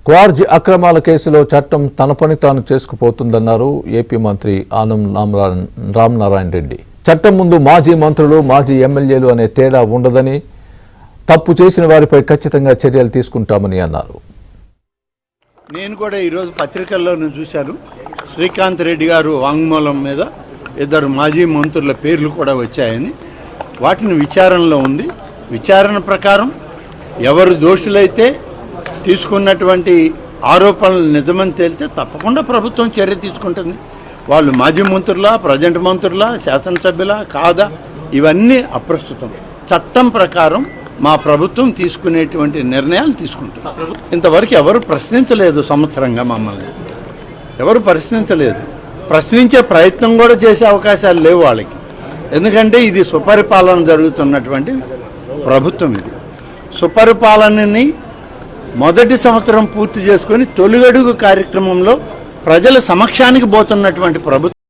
Quartz అక్రమాల కేసులో చట్టం తన పని తాను చేసుకుపోతుందన్నారు ఏపీ మంత్రి ఆనం రామనారాయణ రెడ్డి. చట్టం ముందు మాజీ మంత్రులు, మాజీ ఎమ్మెల్యేలు అనే తేడా ఉండదని, తప్పు చేసిన వారిపై ఖచ్చితంగా చర్యలు తీసుకుంటామని అన్నారు. నేను కూడా ఈరోజు పత్రికల్లో చూశాను, శ్రీకాంత్ రెడ్డి గారు వాంగ్మూలం మీద ఇద్దరు మాజీ మంత్రుల పేర్లు కూడా వచ్చాయని. వాటిని విచారణలో ఉంది. విచారణ ప్రకారం ఎవరు దోషులైతే తీసుకున్నటువంటి ఆరోపణలు నిజమని తేలితే తప్పకుండా ప్రభుత్వం చర్య తీసుకుంటుంది. వాళ్ళు మాజీ మంత్రులా, ప్రజెంట్ మంత్రులా, శాసనసభ్యులా కాదా, ఇవన్నీ అప్రస్తుతం. చట్టం ప్రకారం మా ప్రభుత్వం తీసుకునేటువంటి నిర్ణయాలు తీసుకుంటుంది. ఇంతవరకు ఎవరు ప్రశ్నించలేదు. సంవత్సరంగా మమ్మల్ని ఎవరు ప్రశ్నించలేదు. ప్రశ్నించే ప్రయత్నం కూడా చేసే అవకాశాలు లేవు వాళ్ళకి. ఎందుకంటే ఇది సుపరిపాలన జరుగుతున్నటువంటి ప్రభుత్వం. ఇది సుపరిపాలనని మొదటి సంవత్సరం పూర్తి చేసుకొని తొలిగడుగు కార్యక్రమంలో ప్రజల సమక్షానికి పోతున్నటువంటి ప్రభుత్వం.